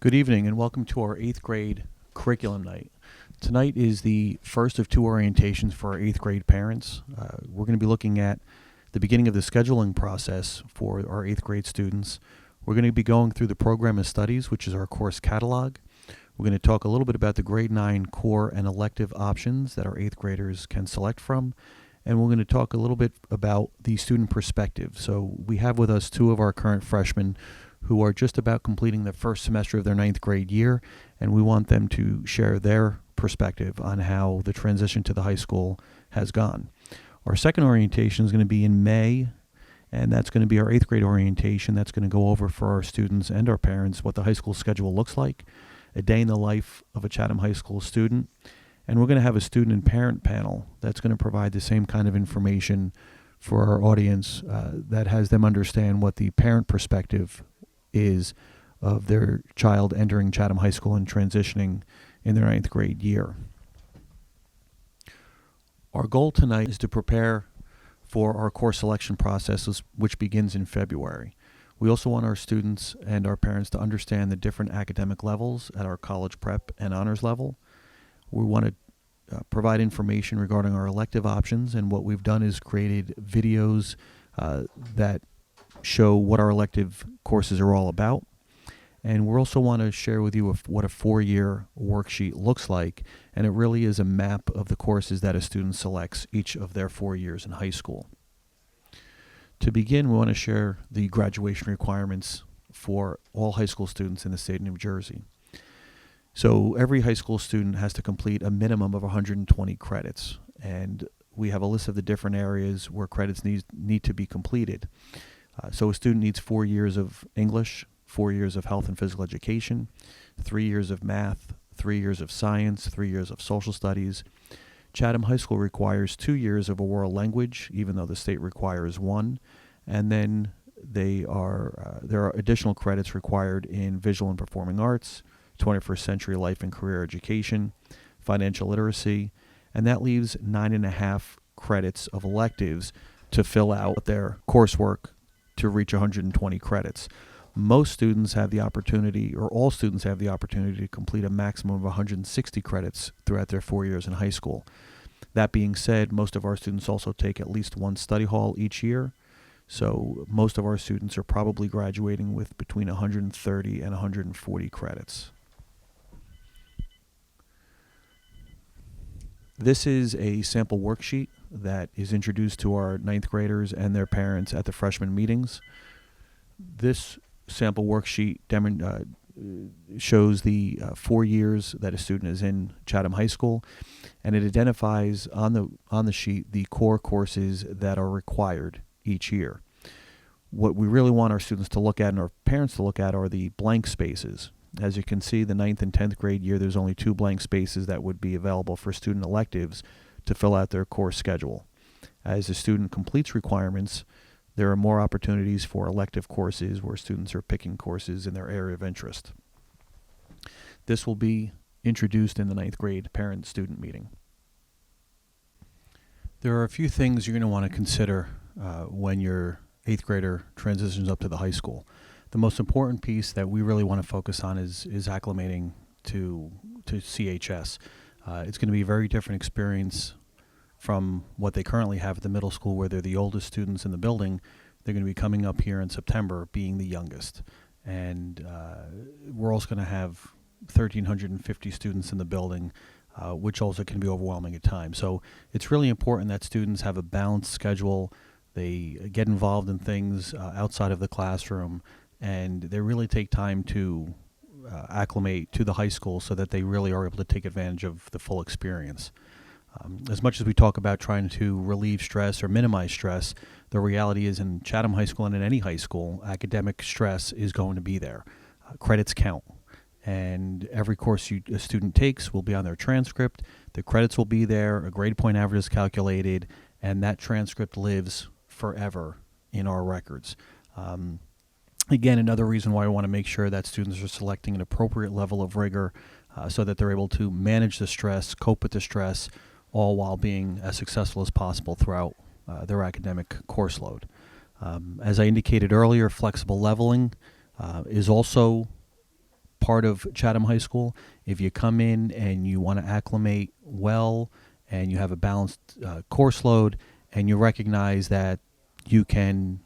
Good evening and welcome to our 8th grade curriculum night. Tonight is the first of two orientations for our 8th grade parents. We're going to be looking at the beginning of the scheduling process for our 8th grade students. We're going to be going through the program of studies, which is our course catalog. We're going to talk a little bit about the grade 9 core and elective options that our 8th graders can select from. And we're going to talk a little bit about the student perspective. So we have with us two of our current freshmen who are just about completing the first semester of their 9th grade year, and we want them to share their perspective on how the transition to the high school has gone. Our second orientation is going to be in May, and that's going to be our 8th grade orientation. That's going to go over for our students and our parents what the high school schedule looks like, a day in the life of a Chatham High School student, and we're going to have a student and parent panel that's going to provide the same kind of information for our audience that has them understand what the parent perspective is of their child entering Chatham High School and transitioning in their 9th grade year. Our goal tonight is to prepare for our course selection process, which begins in February. We also want our students and our parents to understand the different academic levels at our college prep and honors level. We want to provide information regarding our elective options, and what we've done is created videos that show what our elective courses are all about. And we also want to share with you what a 4-year worksheet looks like, and it really is a map of the courses that a student selects each of their 4 years in high school. To begin, we want to share the graduation requirements for all high school students in the state of New Jersey. So every high school student has to complete a minimum of 120 credits, and we have a list of the different areas where credits need to be completed. So a student needs 4 years of English, 4 years of health and physical education, 3 years of math, 3 years of science, 3 years of social studies. Chatham High School requires 2 years of a world language, even though the state requires 1. And then there are additional credits required in visual and performing arts, 21st century life and career education, financial literacy, and that leaves 9.5 credits of electives to fill out their coursework to reach 120 credits. Most students have the opportunity, or all students have the opportunity, to complete a maximum of 160 credits throughout their 4 years in high school. That being said, most of our students also take at least one study hall each year, so most of our students are probably graduating with between 130 and 140 credits. This is a sample worksheet that is introduced to our 9th graders and their parents at the freshman meetings. This sample worksheet shows the 4 years that a student is in Chatham High School, and it identifies on the sheet the core courses that are required each year. What we really want our students to look at and our parents to look at are the blank spaces. As you can see, the 9th and 10th grade year, there's only 2 blank spaces that would be available for student electives to fill out their course schedule. As a student completes requirements, there are more opportunities for elective courses where students are picking courses in their area of interest. This will be introduced in the 9th grade parent-student meeting. There are a few things you're going to want to consider when your 8th grader transitions up to the high school. The most important piece that we really want to focus on is acclimating to CHS. It's going to be a very different experience from what they currently have at the middle school, where they're the oldest students in the building. They're going to be coming up here in September being the youngest. And we're also going to have 1,350 students in the building, which also can be overwhelming at times. So it's really important that students have a balanced schedule. They get involved in things outside of the classroom, and they really take time to acclimate to the high school so that they really are able to take advantage of the full experience. As much as we talk about trying to relieve stress or minimize stress, the reality is in Chatham High School and in any high school, academic stress is going to be there. Credits count, and every course a student takes will be on their transcript. The credits will be there, a grade point average is calculated, and that transcript lives forever in our records. Again, another reason why we want to make sure that students are selecting an appropriate level of rigor so that they're able to manage the stress, cope with the stress, all while being as successful as possible throughout their academic course load. As I indicated earlier, flexible leveling is also part of Chatham High School. If you come in and you want to acclimate well and you have a balanced course load and you recognize that you can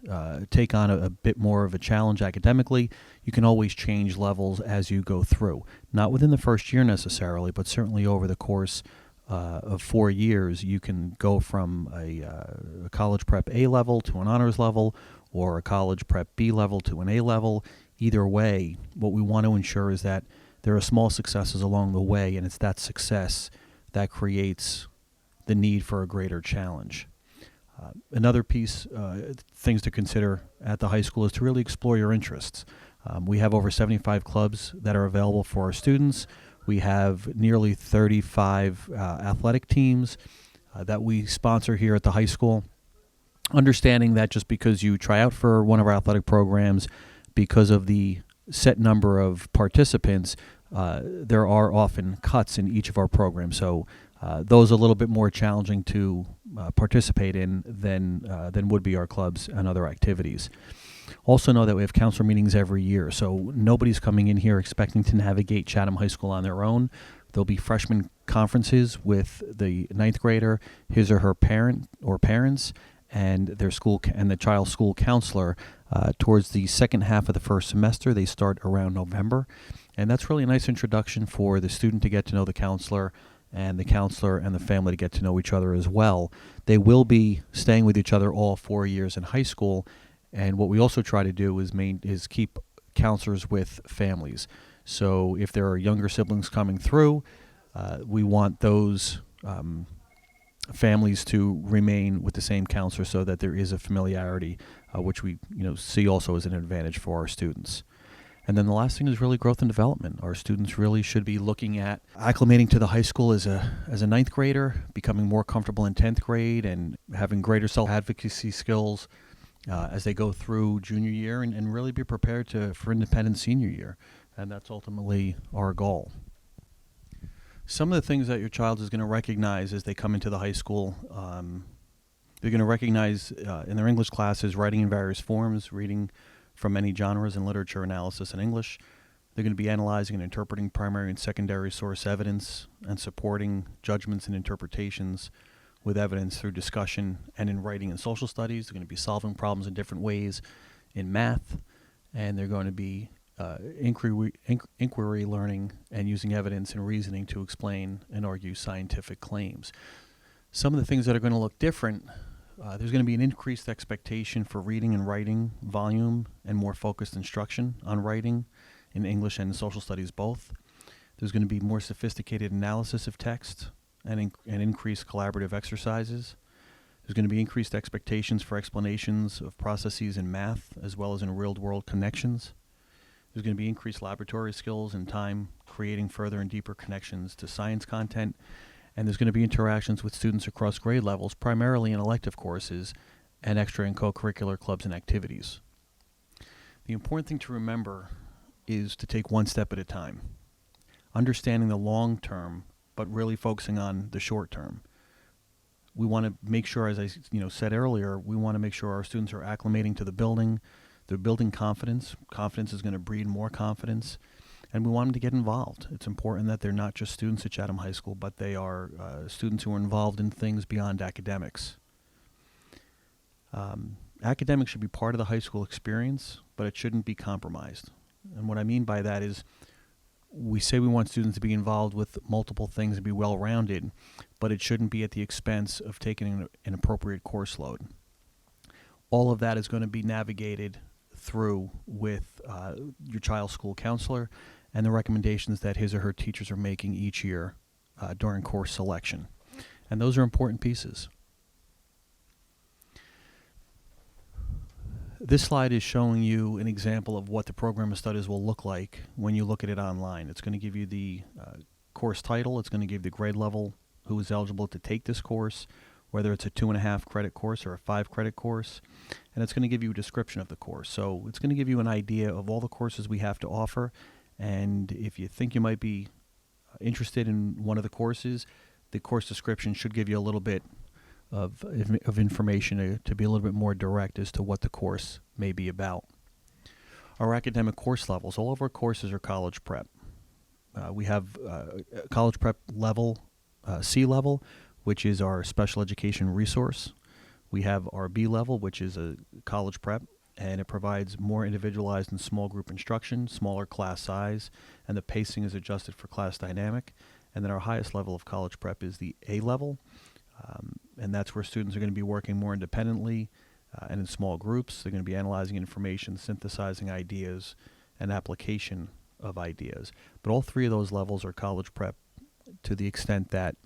take on a bit more of a challenge academically, you can always change levels as you go through. Not within the first year necessarily, but certainly over the course of 4 years, you can go from a college prep A level to an honors level, or a college prep B level to an A level. Either way, what we want to ensure is that there are small successes along the way, and it's that success that creates the need for a greater challenge. Another piece, things to consider at the high school, is to really explore your interests. We have over 75 clubs that are available for our students. We have nearly 35 athletic teams that we sponsor here at the high school. Understanding that just because you try out for one of our athletic programs, because of the set number of participants, there are often cuts in each of our programs. So those are a little bit more challenging to participate in than would be our clubs and other activities. Also know that we have counselor meetings every year, so nobody's coming in here expecting to navigate Chatham High School on their own. There'll be freshman conferences with the ninth grader, his or her parent or parents, and their school and the child's school counselor towards the second half of the first semester. They start around November, and that's really a nice introduction for the student to get to know the counselor and the family to get to know each other as well. They will be staying with each other all 4 years in high school, and what we also try to do is keep counselors with families. So if there are younger siblings coming through, we want those families to remain with the same counselor so that there is a familiarity, which we see also as an advantage for our students. And then the last thing is really growth and development. Our students really should be looking at acclimating to the high school as a ninth grader, becoming more comfortable in 10th grade, and having greater self-advocacy skills as they go through junior year, and really be prepared for independent senior year. And that's ultimately our goal. Some of the things that your child is going to recognize as they come into the high school, they're going to recognize in their English classes writing in various forms, reading from many genres in literature, analysis, and English. They're going to be analyzing and interpreting primary and secondary source evidence and supporting judgments and interpretations with evidence through discussion and in writing and social studies. They're going to be solving problems in different ways in math, and they're going to be inquiry learning and using evidence and reasoning to explain and argue scientific claims. Some of the things that are going to look different, there's going to be an increased expectation for reading and writing volume and more focused instruction on writing in English and social studies both. There's going to be more sophisticated analysis of text and increased collaborative exercises. There's going to be increased expectations for explanations of processes in math as well as in real-world connections. There's going to be increased laboratory skills and time creating further and deeper connections to science content. And there's going to be interactions with students across grade levels, primarily in elective courses and extra and co-curricular clubs and activities. The important thing to remember is to take one step at a time, understanding the long term, but really focusing on the short term. We want to make sure, as I said earlier, we want to make sure our students are acclimating to the building. They're building confidence. Confidence is going to breed more confidence. And we want them to get involved. It's important that they're not just students at Chatham High School, but they are students who are involved in things beyond academics. Academics should be part of the high school experience, but it shouldn't be compromised. And what I mean by that is we say we want students to be involved with multiple things and be well-rounded, but it shouldn't be at the expense of taking an appropriate course load. All of that is going to be navigated through with your child's school counselor and the recommendations that his or her teachers are making each year during course selection. And those are important pieces. This slide is showing you an example of what the program of studies will look like when you look at it online. It's going to give you the course title. It's going to give the grade level who is eligible to take this course, whether it's a 2.5 credit course or a 5 credit course, and it's going to give you a description of the course. So it's going to give you an idea of all the courses we have to offer, and if you think you might be interested in one of the courses, the course description should give you a little bit of information to be a little bit more direct as to what the course may be about. Our academic course levels, all of our courses are college prep. We have college prep level, C level, which is our special education resource. We have our B level, which is a college prep, and it provides more individualized and small group instruction, smaller class size, and the pacing is adjusted for class dynamic. And then our highest level of college prep is the A level, and that's where students are going to be working more independently and in small groups. They're going to be analyzing information, synthesizing ideas, and application of ideas. But all three of those levels are college prep to the extent that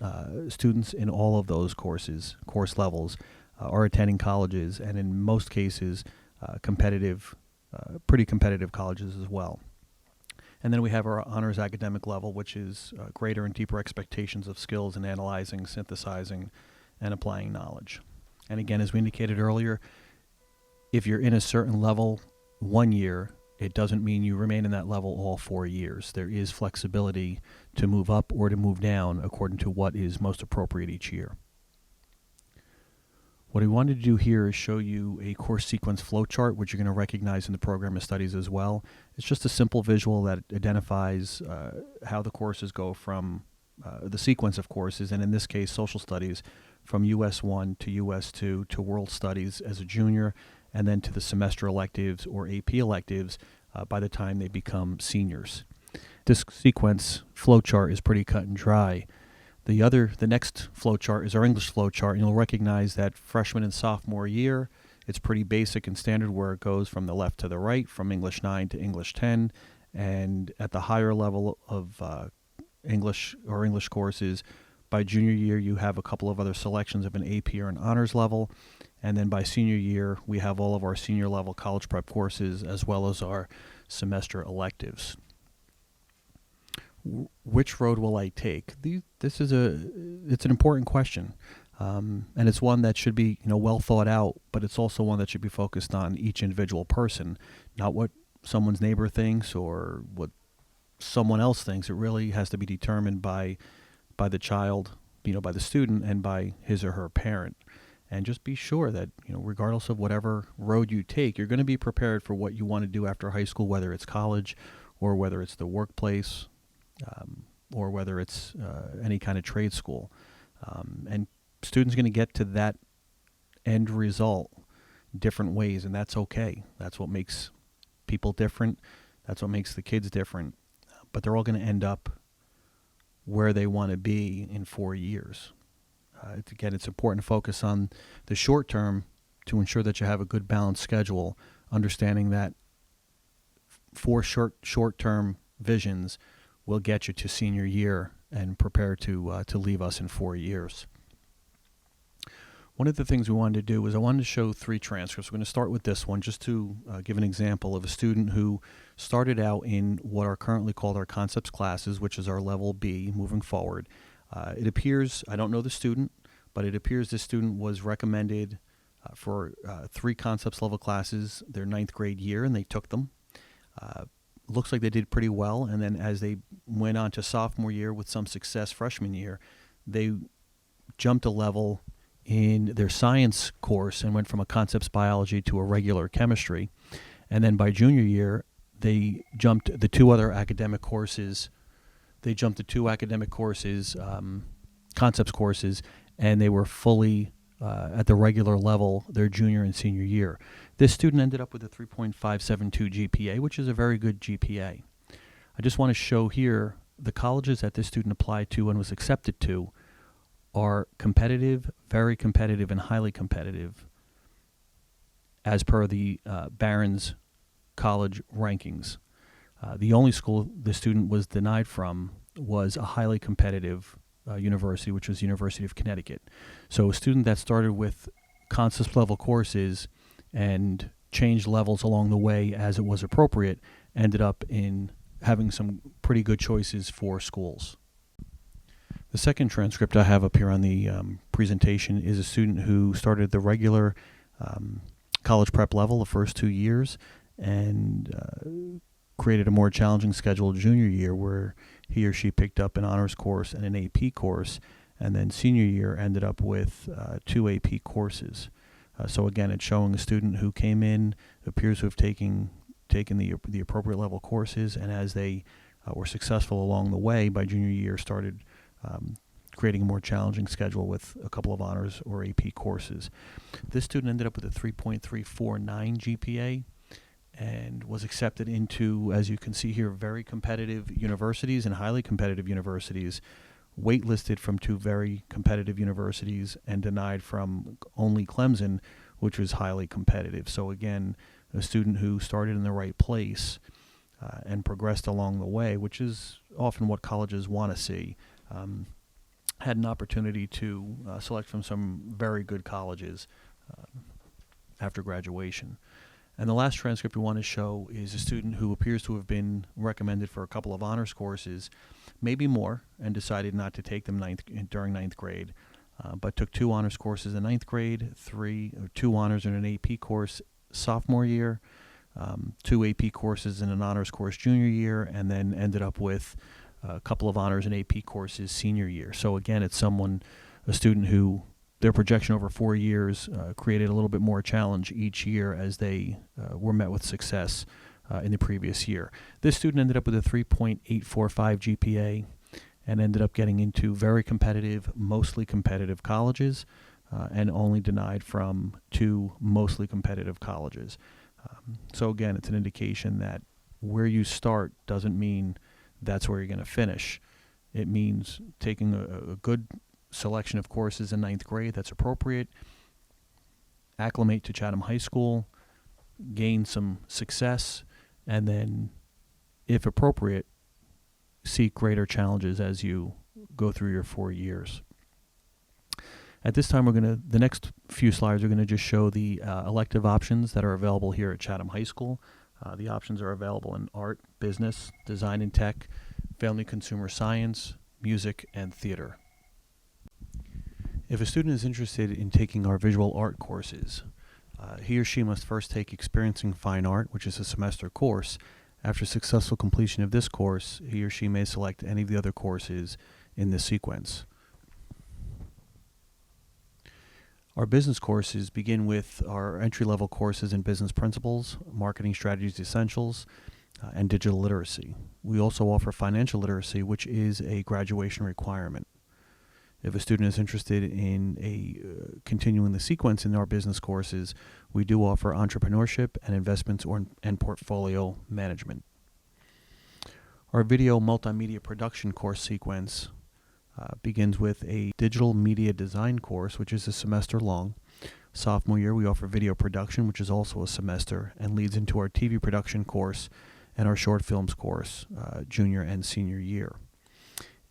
students in all of those course levels, are attending colleges, and in most cases, pretty competitive colleges as well. And then we have our honors academic level, which is greater and deeper expectations of skills in analyzing, synthesizing, and applying knowledge. And again, as we indicated earlier, if you're in a certain level 1 year, it doesn't mean you remain in that level all 4 years. There is flexibility to move up or to move down according to what is most appropriate each year. What I wanted to do here is show you a course sequence flowchart, which you're going to recognize in the program of studies as well. It's just a simple visual that identifies how the courses go from the sequence of courses, and in this case, social studies, from US 1 to US 2 to world studies as a junior, and then to the semester electives or AP electives by the time they become seniors. This sequence flowchart is pretty cut and dry. The next flowchart is our English flowchart, and you'll recognize that freshman and sophomore year, it's pretty basic and standard where it goes from the left to the right, from English 9 to English 10, and at the higher level of English courses, by junior year you have a couple of other selections of an AP or an honors level, and then by senior year we have all of our senior level college prep courses as well as our semester electives. Which road will I take? It's an important question, and it's one that should be well thought out. But it's also one that should be focused on each individual person, not what someone's neighbor thinks or what someone else thinks. It really has to be determined by the child, by the student, and by his or her parent. And just be sure that regardless of whatever road you take, you're going to be prepared for what you want to do after high school, whether it's college or whether it's the workplace. Or whether it's any kind of trade school. And students are going to get to that end result different ways, and that's okay. That's what makes people different. That's what makes the kids different. But they're all going to end up where they want to be in 4 years. Again, it's important to focus on the short term to ensure that you have a good balanced schedule, understanding that 4 short-term visions will get you to senior year and prepare to leave us in 4 years. One of the things we wanted to do was I wanted to show 3 transcripts. We're going to start with this one just to give an example of a student who started out in what are currently called our concepts classes, which is our level B moving forward. It appears, I don't know the student, but it appears this student was recommended for 3 concepts level classes their 9th grade year, and they took them. Looks like they did pretty well, and then as they went on to sophomore year with some success freshman year, they jumped a level in their science course and went from a concepts biology to a regular chemistry. And then by junior year, they jumped the 2 other academic courses. They jumped the 2 academic courses, concepts courses, and they were fully at the regular level their junior and senior year. This student ended up with a 3.572 GPA, which is a very good GPA. I just want to show here the colleges that this student applied to and was accepted to are competitive, very competitive, and highly competitive as per the Barron's College rankings. The only school the student was denied from was a highly competitive university, which was University of Connecticut. So a student that started with concepts level courses and changed levels along the way as it was appropriate ended up in having some pretty good choices for schools. The second transcript I have up here on the presentation is a student who started the regular college prep level the first 2 years and created a more challenging schedule junior year where he or she picked up an honors course and an AP course, and then senior year ended up with 2 AP courses. So again, it's showing a student who came in, appears to have taken taken the appropriate level courses, and as they were successful along the way, by junior year started creating a more challenging schedule with a couple of honors or AP courses. This student ended up with a 3.349 GPA and was accepted into, as you can see here, very competitive universities and highly competitive universities, waitlisted from 2 very competitive universities and denied from only Clemson, which was highly competitive. So again, a student who started in the right place and progressed along the way, which is often what colleges want to see, had an opportunity to select from some very good colleges after graduation. And the last transcript we want to show is a student who appears to have been recommended for a couple of honors courses, maybe more, and decided not to take them during ninth grade, but took 2 honors courses in ninth grade, 2 honors in an AP course sophomore year, 2 AP courses in an honors course junior year, and then ended up with a couple of honors and AP courses senior year. So again, it's a student who their projection over 4 years created a little bit more challenge each year as they were met with success in the previous year. This student ended up with a 3.845 GPA and ended up getting into very competitive, mostly competitive colleges, and only denied from 2 mostly competitive colleges. So again, it's an indication that where you start doesn't mean that's where you're going to finish. It means taking a good selection of courses in ninth grade that's appropriate, acclimate to Chatham High School, gain some success, and then, if appropriate, seek greater challenges as you go through your 4 years. At this time, the next few slides are going to just show the elective options that are available here at Chatham High School. The options are available in art, business, design and tech, family consumer science, music, and theater. If a student is interested in taking our visual art courses, he or she must first take Experiencing Fine Art, which is a semester course. After successful completion of this course, he or she may select any of the other courses in this sequence. Our business courses begin with our entry-level courses in business principles, marketing strategies essentials, and digital literacy. We also offer financial literacy, which is a graduation requirement. If a student is interested in continuing the sequence in our business courses, we do offer entrepreneurship and investments and portfolio management. Our video multimedia production course sequence begins with a digital media design course, which is a semester long. Sophomore year, we offer video production, which is also a semester, and leads into our TV production course and our short films course, junior and senior year.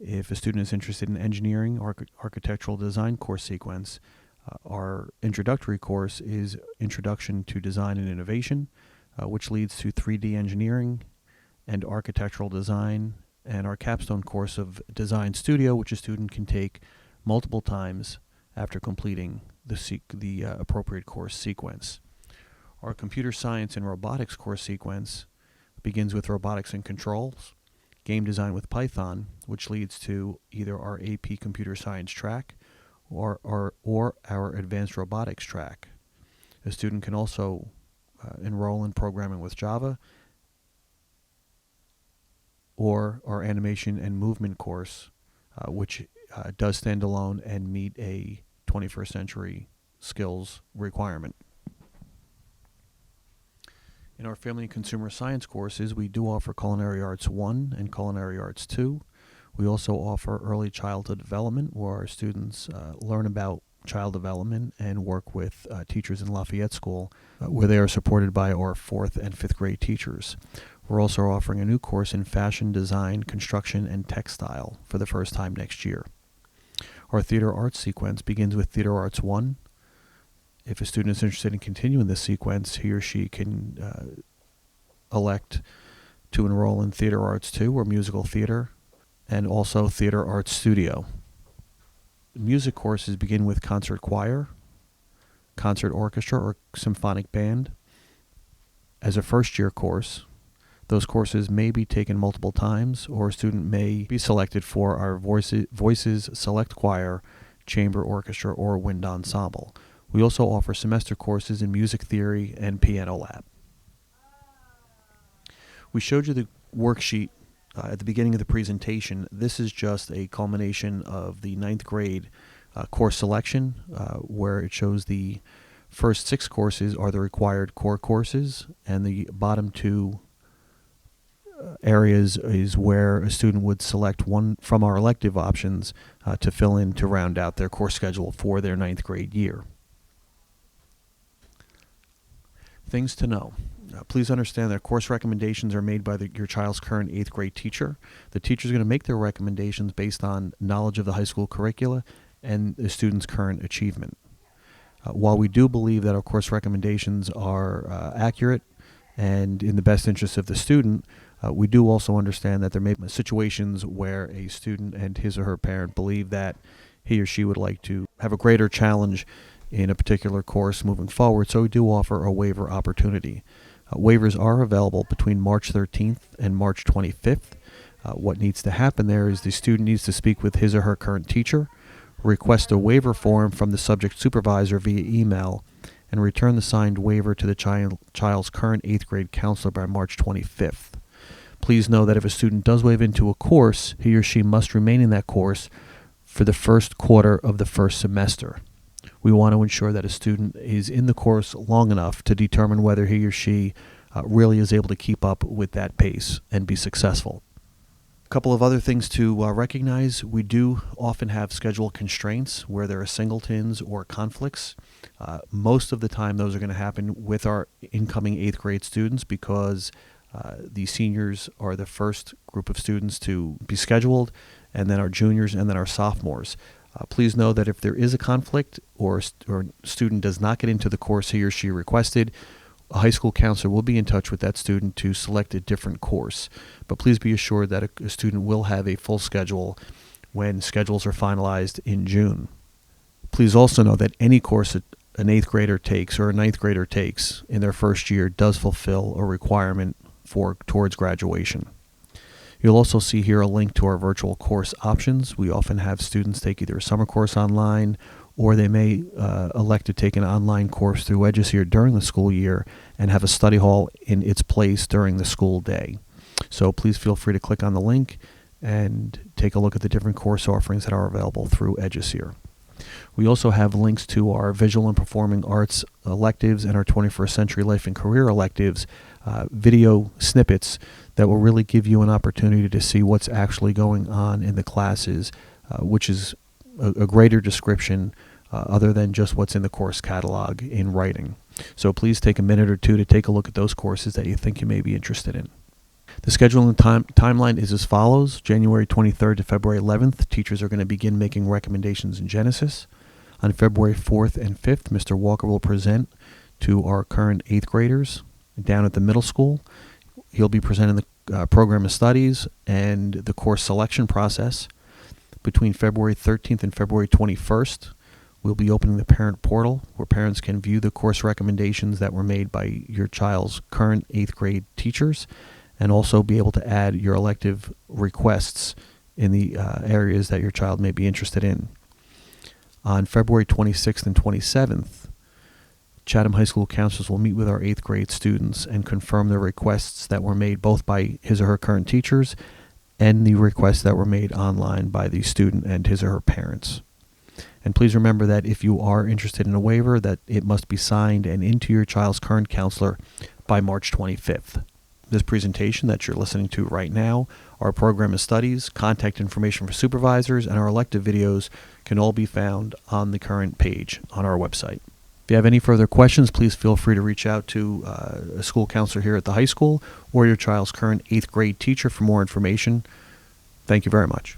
If a student is interested in engineering or architectural design course sequence, our introductory course is Introduction to Design and Innovation, which leads to 3D engineering and architectural design, and our capstone course of Design Studio, which a student can take multiple times after completing the appropriate course sequence. Our computer science and robotics course sequence begins with robotics and controls, game design with Python, which leads to either our AP computer science track or our advanced robotics track. A student can also enroll in programming with Java, or our animation and movement course, which does stand alone and meet a 21st century skills requirement. In our family and consumer science courses, we do offer Culinary Arts 1 and Culinary Arts 2. We also offer early childhood development, where our students learn about child development and work with teachers in Lafayette School, where they are supported by our 4th and 5th grade teachers. We're also offering a new course in fashion, design, construction, and textile for the first time next year. Our theater arts sequence begins with Theater Arts 1. If a student is interested in continuing this sequence, he or she can elect to enroll in Theater Arts 2, or musical theater, and also Theater Arts Studio. Music courses begin with concert choir, concert orchestra, or symphonic band. As a first-year course, those courses may be taken multiple times, or a student may be selected for our voices select choir, chamber orchestra, or wind ensemble. We also offer semester courses in music theory and piano lab. We showed you the worksheet at the beginning of the presentation. This is just a culmination of the 9th grade course selection, where it shows the first 6 courses are the required core courses, and the bottom 2 areas is where a student would select one from our elective options to fill in to round out their course schedule for their 9th grade year. Things to know. Please understand that course recommendations are made by your child's current 8th grade teacher. The teacher is going to make their recommendations based on knowledge of the high school curricula and the student's current achievement. While we do believe that our course recommendations are accurate and in the best interest of the student, we do also understand that there may be situations where a student and his or her parent believe that he or she would like to have a greater challenge in a particular course moving forward, so we do offer a waiver opportunity. Waivers are available between March 13th and March 25th. What needs to happen there is the student needs to speak with his or her current teacher, request a waiver form from the subject supervisor via email, and return the signed waiver to the child's current 8th grade counselor by March 25th. Please know that if a student does waive into a course, he or she must remain in that course for the first quarter of the first semester. We want to ensure that a student is in the course long enough to determine whether he or she really is able to keep up with that pace and be successful. A couple of other things to recognize. We do often have schedule constraints where there are singletons or conflicts. Most of the time those are going to happen with our incoming 8th grade students because the seniors are the first group of students to be scheduled, and then our juniors, and then our sophomores. Please know that if there is a conflict or a student does not get into the course he or she requested, a high school counselor will be in touch with that student to select a different course. But please be assured that a student will have a full schedule when schedules are finalized in June. Please also know that any course an 8th grader takes or a 9th grader takes in their first year does fulfill a requirement towards graduation. You'll also see here a link to our virtual course options. We often have students take either a summer course online, or they may elect to take an online course through EduSeer during the school year and have a study hall in its place during the school day. So please feel free to click on the link and take a look at the different course offerings that are available through EduSeer. We also have links to our visual and performing arts electives and our 21st century life and career electives, video snippets that will really give you an opportunity to see what's actually going on in the classes, which is a greater description other than just what's in the course catalog in writing. So please take a minute or two to take a look at those courses that you think you may be interested in. The scheduling timeline is as follows. January 23rd to February 11th, teachers are going to begin making recommendations in Genesis. On February 4th and 5th, Mr. Walker will present to our current 8th graders down at the middle school. He'll be presenting the program of studies and the course selection process. Between February 13th and February 21st, we'll be opening the parent portal where parents can view the course recommendations that were made by your child's current 8th grade teachers, and also be able to add your elective requests in the areas that your child may be interested in. On February 26th and 27th, Chatham High School counselors will meet with our 8th grade students and confirm the requests that were made both by his or her current teachers and the requests that were made online by the student and his or her parents. And please remember that if you are interested in a waiver, that it must be signed and into your child's current counselor by March 25th. This presentation that you're listening to right now, our program of studies, contact information for supervisors, and our elective videos can all be found on the current page on our website. If you have any further questions, please feel free to reach out to a school counselor here at the high school or your child's current 8th grade teacher for more information. Thank you very much.